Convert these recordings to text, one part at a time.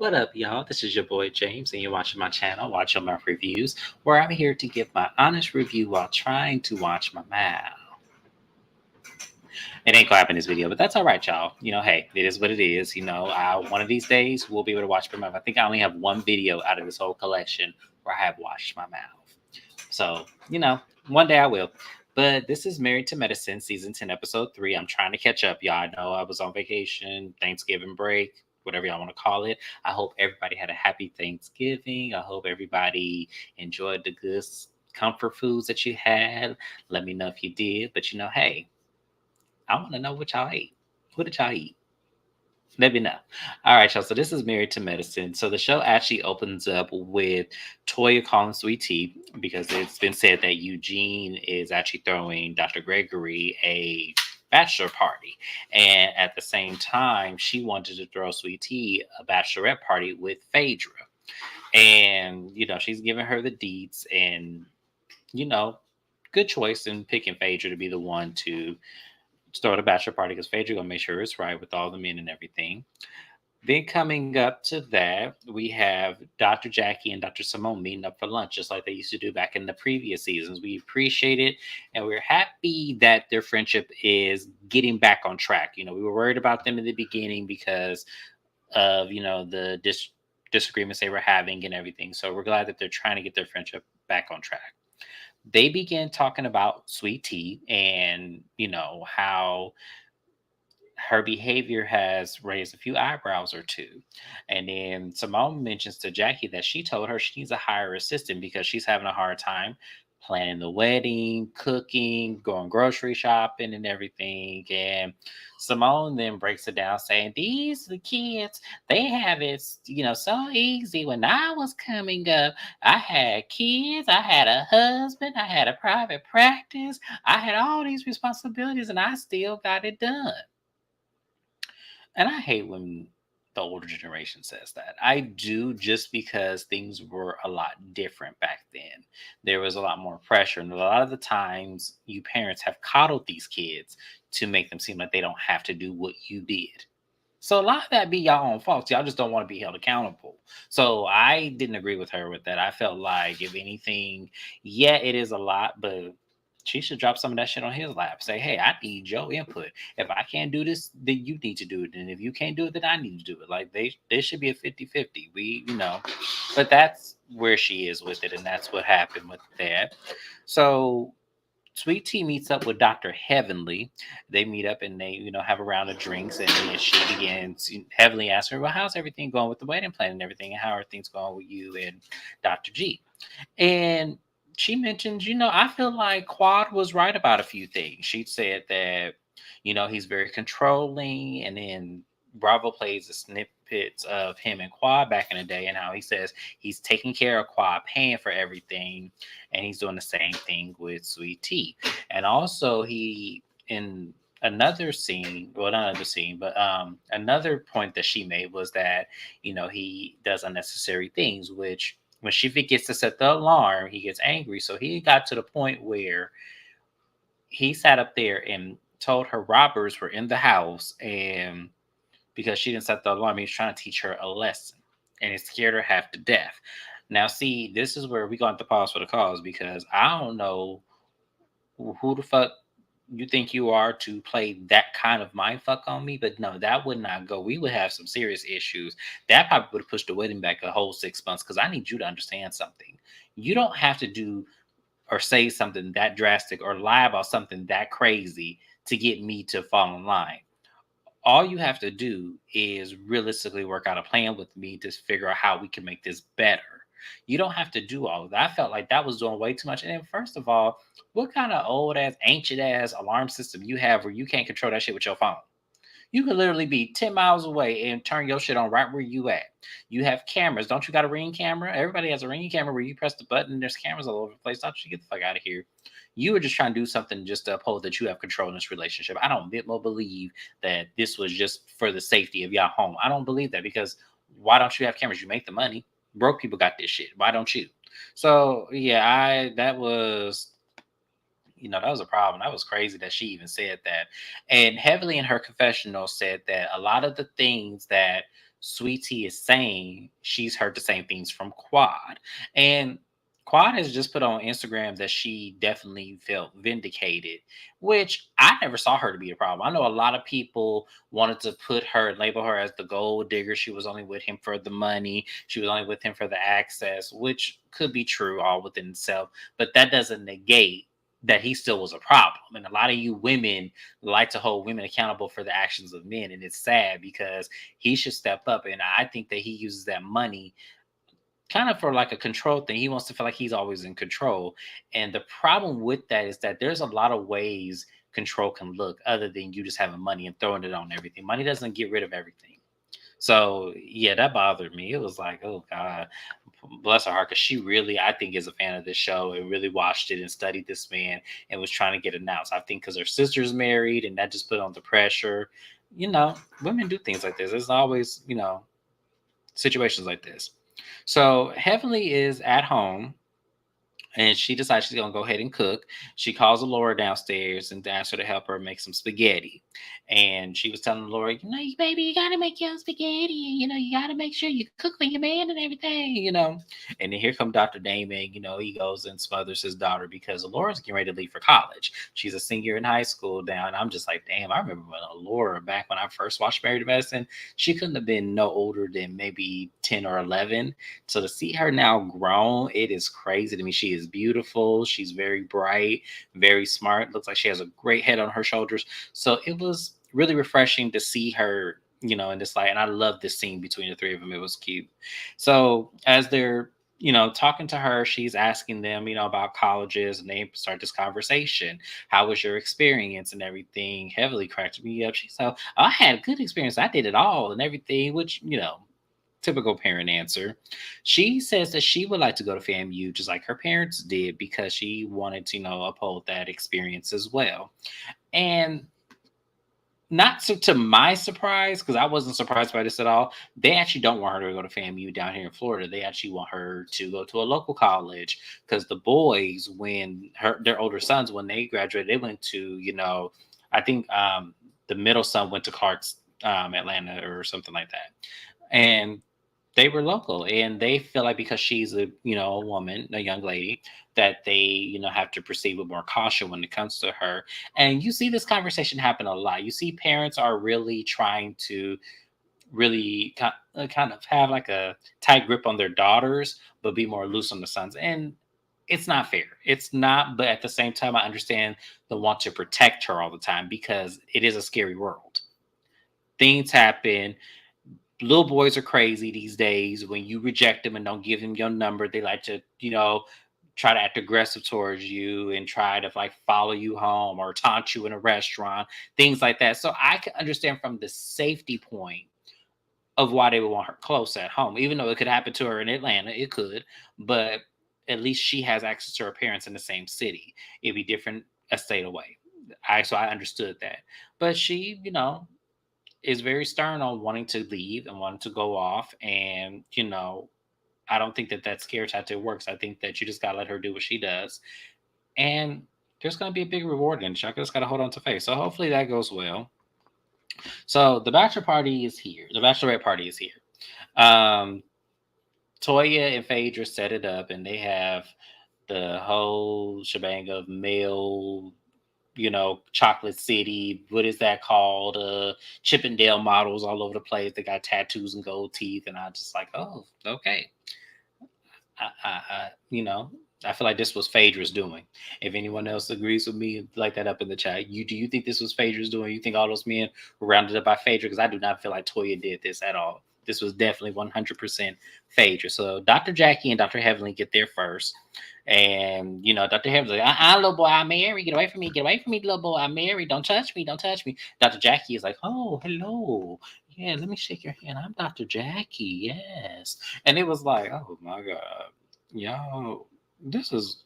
What up, y'all? This is your boy James, and you're watching my channel, Watch Your Mouth Reviews, where I'm here to give my honest review while trying to watch my mouth. It ain't gonna happen in this video, but that's all right, y'all. Hey, it is what it is. One of these days we'll be able to watch my mouth. I think I only have one video out of this whole collection where I have washed my mouth. So, one day I will. But this is Married to Medicine, season 10, episode 3. I'm trying to catch up, y'all. I know I was on vacation, Thanksgiving break, whatever y'all want to call it. I hope everybody had a happy Thanksgiving. I hope everybody enjoyed the good comfort foods that you had. Let me know if you did. But hey, I want to know what y'all ate. What did y'all eat? Let me know. All right, y'all. So this is Married to Medicine. So the show actually opens up with Toya calling Sweet Tea because it's been said that Eugene is actually throwing Dr. Gregory a bachelor party. And at the same time, she wanted to throw Sweet Tea a bachelorette party with Phaedra. And, she's giving her the deets and, you know, good choice in picking Phaedra to be the one to start a bachelor party because Phaedra gonna make sure it's right with all the men and everything. Then coming up to that, we have Dr. Jackie and Dr. Simone meeting up for lunch, just like they used to do back in the previous seasons. We appreciate it, and we're happy that their friendship is getting back on track. We were worried about them in the beginning because of the disagreements they were having and everything. So we're glad that they're trying to get their friendship back on track. They began talking about Sweet Tea and how her behavior has raised a few eyebrows or two. And then Simone mentions to Jackie that she told her she needs a hire assistant because she's having a hard time planning the wedding, cooking, going grocery shopping, and everything. And Simone then breaks it down saying, these the kids, they have it, so easy. When I was coming up, I had kids, I had a husband, I had a private practice, I had all these responsibilities, and I still got it done. And I hate when the older generation says that. I do, just because things were a lot different back then. There was a lot more pressure. And a lot of the times, you parents have coddled these kids to make them seem like they don't have to do what you did. So a lot of that be y'all own fault. Y'all just don't want to be held accountable. So I didn't agree with her with that. I felt like, if anything, yeah, it is a lot, but she should drop some of that shit on his lap. Say, hey, I need your input. If I can't do this, then you need to do it. And if you can't do it, then I need to do it. Like, they should be a 50-50. But that's where she is with it. And that's what happened with that. So Sweet Tea meets up with Dr. Heavenly. They meet up and they, have a round of drinks. And then she begins, Heavenly asks her, well, how's everything going with the wedding plan and everything? And how are things going with you and Dr. G? And she mentions, I feel like Quad was right about a few things. She said that, he's very controlling. And then Bravo plays the snippets of him and Quad back in the day and how he says he's taking care of Quad, paying for everything. And he's doing the same thing with Sweet Tea. And also, he, in another scene, well, not another scene, but another point that she made was that, he does unnecessary things, which when she forgets to set the alarm, he gets angry. So he got to the point where he sat up there and told her robbers were in the house, and because she didn't set the alarm, he was trying to teach her a lesson, and it scared her half to death. Now, see, this is where we got to pause for the cause, because I don't know who the fuck you think you are to play that kind of mind fuck on me, but no, that would not go. We would have some serious issues. That probably would have pushed the wedding back a whole 6 months, because I need you to understand something. You don't have to do or say something that drastic or lie about something that crazy to get me to fall in line. All you have to do is realistically work out a plan with me to figure out how we can make this better. You don't have to do all of that. I felt like that was doing way too much. And then, first of all, what kind of old ass, ancient ass alarm system you have where you can't control that shit with your phone? You could literally be 10 miles away and turn your shit on right where you at. You have cameras. Don't you got a Ring camera? Everybody has a Ring camera where you press the button and there's cameras all over the place. Don't you get the fuck out of here. You were just trying to do something just to uphold that you have control in this relationship. I don't bit more believe that this was just for the safety of your home. I don't believe that, because why don't you have cameras? You make the money. Broke people got this shit. Why don't you? So yeah, that was that was a problem. That was crazy that she even said that. And Heavily in her confessional said that a lot of the things that Sweet Tea is saying she's heard the same things from Quad. And Quad has just put on Instagram that she definitely felt vindicated, which I never saw her to be a problem. I know a lot of people wanted to put her, label her as the gold digger. She was only with him for the money, she was only with him for the access, which could be true all within itself, but that doesn't negate that he still was a problem. And a lot of you women like to hold women accountable for the actions of men. And it's sad because he should step up. And I think that he uses that money kind of for like a control thing. He wants to feel like he's always in control. And the problem with that is that there's a lot of ways control can look other than you just having money and throwing it on everything. Money doesn't get rid of everything. So yeah, that bothered me. It was like, oh God, bless her heart, because she really, I think, is a fan of this show and really watched it and studied this man and was trying to get announced. I think because her sister's married and that just put on the pressure. Women do things like this. There's always, situations like this. So Heavenly is at home and she decides she's gonna go ahead and cook. She calls Laura downstairs and asks her to help her make some spaghetti. And she was telling Laura, baby, you gotta make your spaghetti. You gotta make sure you cook for your man and everything. And then here come Dr. Damon. He goes and smothers his daughter because Laura's getting ready to leave for college. She's a senior in high school now, and I'm just like, damn. I remember when Laura, back when I first watched Married to Medicine, she couldn't have been no older than maybe 10 or 11. So to see her now grown, it is crazy to me. She is beautiful. She's very bright, very smart. Looks like she has a great head on her shoulders. So it was really refreshing to see her, in this light. And I love this scene between the three of them. It was cute. So as they're, talking to her, she's asking them, about colleges, and they start this conversation. How was your experience and everything? Heavily cracked me up. She said, I had a good experience. I did it all and everything, which, typical parent answer. She says that she would like to go to FAMU just like her parents did because she wanted to, uphold that experience as well. And not to my surprise, because I wasn't surprised by this at all. They actually don't want her to go to FAMU down here in Florida. They actually want her to go to a local college because the boys, when their older sons, when they graduated, they went to, I think the middle son went to Clark's Atlanta or something like that. And they were local, and they feel like because she's a woman, a young lady, that they have to proceed with more caution when it comes to her. And you see this conversation happen a lot. You see parents are really trying to really kind of have like a tight grip on their daughters but be more loose on the sons, and it's not fair. It's not. But at the same time, I understand the want to protect her all the time because it is a scary world. Things happen. Little boys are crazy these days. When you reject them and don't give them your number, they like to, try to act aggressive towards you and try to like follow you home or taunt you in a restaurant, things like that. So I can understand from the safety point of why they would want her close at home, even though it could happen to her in Atlanta. It could, but at least she has access to her parents in the same city. It'd be different a state away. So I understood that. But she, is very stern on wanting to leave and wanting to go off. And, I don't think that that scare tactic works. I think that you just got to let her do what she does. And there's going to be a big reward in it. You just got to hold on to faith. So hopefully that goes well. So the bachelor party is here. The bachelorette party is here. Um, Toya and Phaedra set it up, and they have the whole shebang of male, Chocolate City. What is that called? Chippendale models all over the place. They got tattoos and gold teeth, and I just like, oh, okay. I feel like this was Phaedra's doing. If anyone else agrees with me, like that up in the chat. Do you think this was Phaedra's doing? You think all those men were rounded up by Phaedra? Because I do not feel like Toya did this at all. This was definitely 100% Phaedra. So Dr. Jackie and Dr. Heavenly get there first. And, Dr. Heavenly's like, little boy, I'm married. Get away from me. Get away from me, little boy. I'm married. Don't touch me. Don't touch me. Dr. Jackie is like, oh, hello. Yeah, let me shake your hand. I'm Dr. Jackie. Yes. And it was like, oh, my God. Yo, this is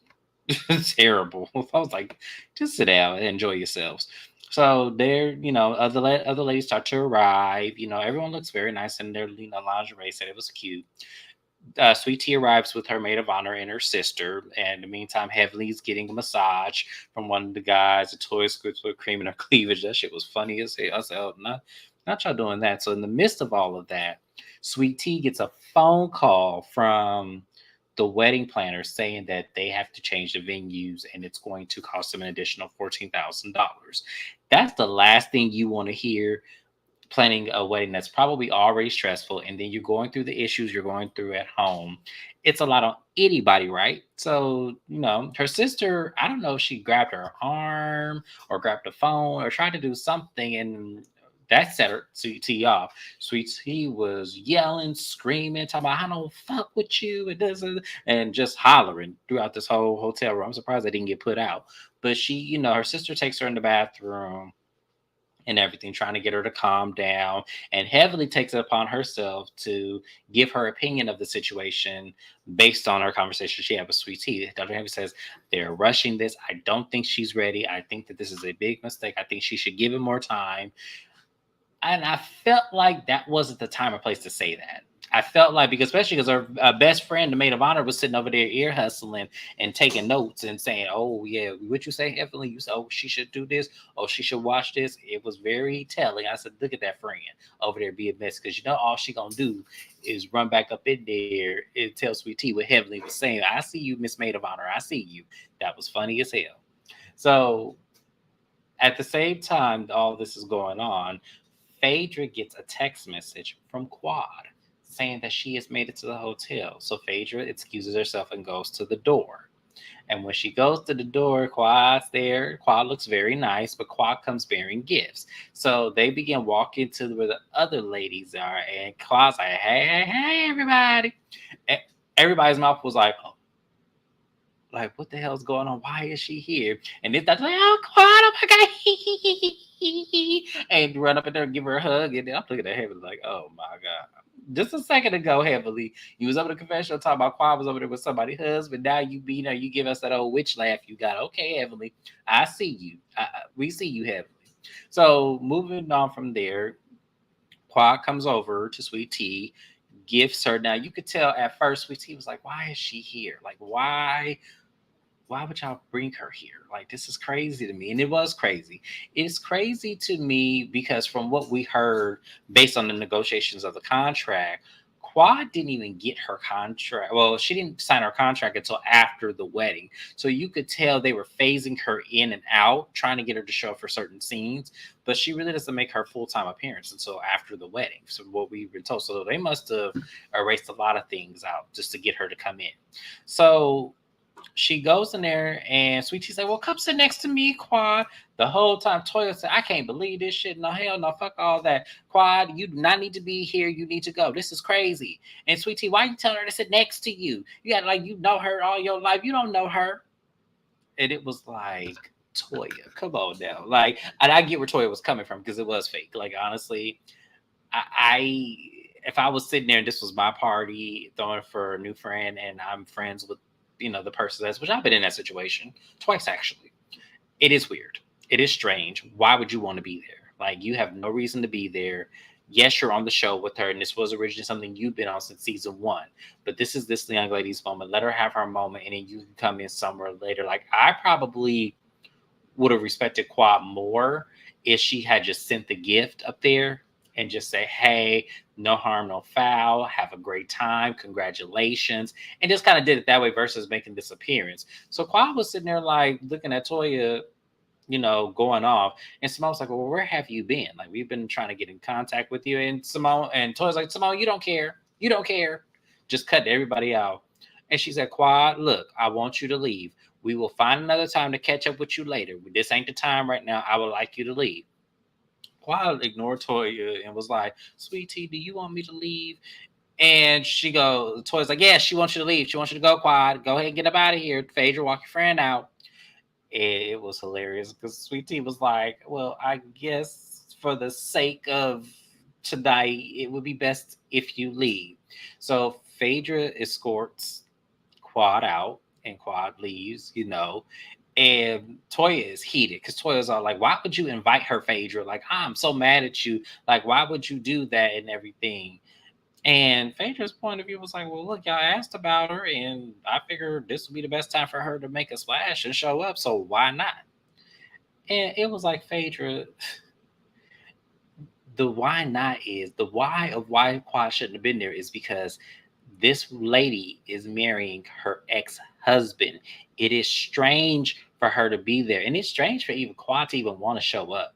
terrible. I was like, just sit down and enjoy yourselves. So there, other ladies start to arrive. Everyone looks very nice in their, lingerie. Said it was cute. Sweet Tea arrives with her maid of honor and her sister. And in the meantime, Heavenly's getting a massage from one of the guys. The toy squirts with cream in her cleavage. That shit was funny as hell. I said, oh, not y'all doing that. So in the midst of all of that, Sweet Tea gets a phone call from the wedding planner saying that they have to change the venues and it's going to cost them an additional $14,000. That's the last thing you want to hear planning a wedding that's probably already stressful, and then you're going through the issues you're going through at home. It's a lot on anybody, right? So, her sister, I don't know if she grabbed her arm or grabbed the phone or tried to do something, and that set her Sweet Tea off. Sweet Tea was yelling, screaming, talking about, I don't fuck with you, and this and just hollering throughout this whole hotel room. I'm surprised they didn't get put out. But she, her sister takes her in the bathroom and everything, trying to get her to calm down, and heavily takes it upon herself to give her opinion of the situation based on her conversation she had with Sweet Tea. Dr. Henry says they're rushing this. I don't think she's ready. I think that this is a big mistake. I think she should give it more time. And I felt like that wasn't the time or place to say that. I felt like, because especially because her best friend, the maid of honor, was sitting over there ear hustling and taking notes and saying, "Oh yeah, what you say, Heavenly? You said, oh, she should do this. Oh, she should watch this." It was very telling. I said, "Look at that friend over there being messy, because all she gonna do is run back up in there and tell Sweet Tea what Heavenly was saying. I see you, Miss Maid of Honor. I see you." That was funny as hell. So at the same time, all this is going on, Phaedra gets a text message from Quad saying that she has made it to the hotel. So Phaedra excuses herself and goes to the door. And when she goes to the door, Quad's there. Quad looks very nice, but Quad comes bearing gifts. So they begin walking to where the other ladies are, and Quad's like, "Hey, hey, hey, everybody!" Everybody's mouth was like, what the hell's going on? Why is she here? And this that's like, "Oh, Quad, oh my god," and run up in there and give her a hug. And then I'm looking at Heavenly like, oh my god. Just a second ago, Heavenly, you was over the confessional talking about Quad was over there with somebody's husband. Now you give us that old witch laugh you got. Okay, Heavenly, I see you. We see you, Heavenly. So moving on from there, Quad comes over to Sweet Tea, gifts her. Now you could tell at first Sweet Tea was like, why is she here? Like, why would y'all bring her here? Like, this is crazy to me. And it was crazy. It's crazy to me because from what we heard, based on the negotiations of the contract, Quad didn't even get her contract. Well, she didn't sign her contract until after the wedding. So you could tell they were phasing her in and out, trying to get her to show up for certain scenes. But she really doesn't make her full-time appearance until after the wedding. So what we've been told. So they must have erased a lot of things out just to get her to come in. So she goes in there, and Sweet Tea's like, well, come sit next to me, Quad. The whole time Toya said, I can't believe this shit. No, hell no, fuck all that. Quad, you do not need to be here. You need to go. This is crazy. And Sweet Tea, why you telling her to sit next to you? You got like, you know her all your life. You don't know her. And it was like, Toya, come on now. Like, and I get where Toya was coming from because it was fake. Like, honestly, I if I was sitting there and this was my party throwing for a new friend and I'm friends with the person which I've been in that situation twice actually. It is weird. It is strange. Why would you want to be there? Like, you have no reason to be there. Yes, you're on the show with her, and this was originally something you've been on since season 1. But this is this young lady's moment. Let her have her moment, and then you can come in somewhere later. Like, I probably would have respected Quad more if she had just sent the gift up there and just say, hey, no harm, no foul, have a great time, congratulations, and just kind of did it that way versus making this appearance. So Quad was sitting there like looking at Toya, going off, and Simone was like, well, where have you been? Like, we've been trying to get in contact with you. And Toya's like, Simone, you don't care, just cut everybody out. And she said, Quad, look, I want you to leave. We will find another time to catch up with you later. This ain't the time right now. I would like you to leave. Quad ignored Toya and was like, Sweet Tea, do you want me to leave? And Toya's like, yeah, she wants you to leave. She wants you to go, Quad. Go ahead and get up out of here. Phaedra, walk your friend out. It was hilarious because Sweet Tea was like, well, I guess for the sake of tonight, it would be best if you leave. So Phaedra escorts Quad out and Quad leaves, and Toya is heated because Toya's all like, why would you invite her, Phaedra? Like, I'm so mad at you. Like, why would you do that and everything? And Phaedra's point of view was like, well, look, y'all asked about her, and I figured this would be the best time for her to make a splash and show up, so why not? And it was like, Phaedra, The why not is the why of why Quad shouldn't have been there is because this lady is marrying her ex-husband. It is strange for her to be there, and it's strange for even Quad to even want to show up.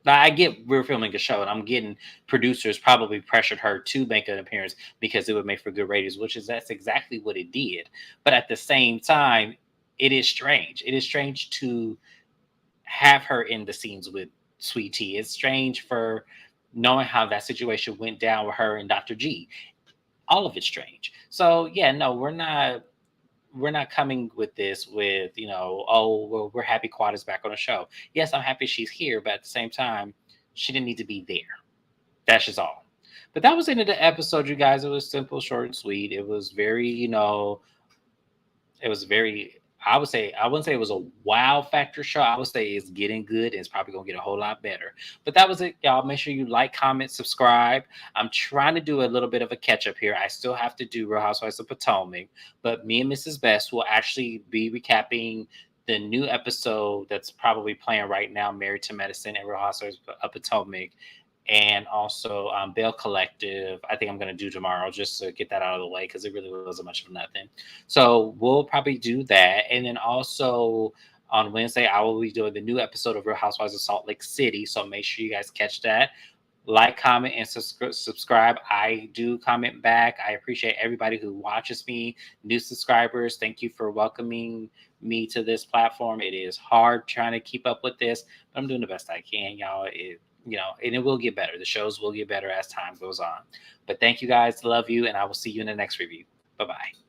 Now, I get we're filming a show, and I'm getting producers probably pressured her to make an appearance because it would make for good ratings, which is that's exactly what it did. But at the same time, it is strange. It is strange to have her in the scenes with Sweet Tea. It's strange for knowing how that situation went down with her and Dr. G. All of it's strange. So yeah, no, we're not coming with this with, oh, well, we're happy Quad is back on the show. Yes, I'm happy she's here, but at the same time, she didn't need to be there. That's just all. But that was the end of the episode, you guys. It was simple, short, and sweet. It was very, it was very, I would say, I wouldn't say it was a wow factor show. I would say it's getting good and it's probably gonna get a whole lot better. But that was it, y'all. Make sure you like, comment, subscribe. I'm trying to do a little bit of a catch up here. I still have to do Real Housewives of Potomac, but me and Mrs. Best will actually be recapping the new episode that's probably playing right now, Married to Medicine and Real Housewives of Potomac, and also Bail Collective. I think I'm going to do tomorrow just to get that out of the way because it really wasn't much of nothing. So we'll probably do that. And then also on Wednesday, I will be doing the new episode of Real Housewives of Salt Lake City. So make sure you guys catch that. Like, comment, and subscribe. I do comment back. I appreciate everybody who watches me, new subscribers. Thank you for welcoming me to this platform. It is hard trying to keep up with this, but I'm doing the best I can, y'all. And it will get better. The shows will get better as time goes on. But thank you guys. Love you, and I will see you in the next review. Bye bye.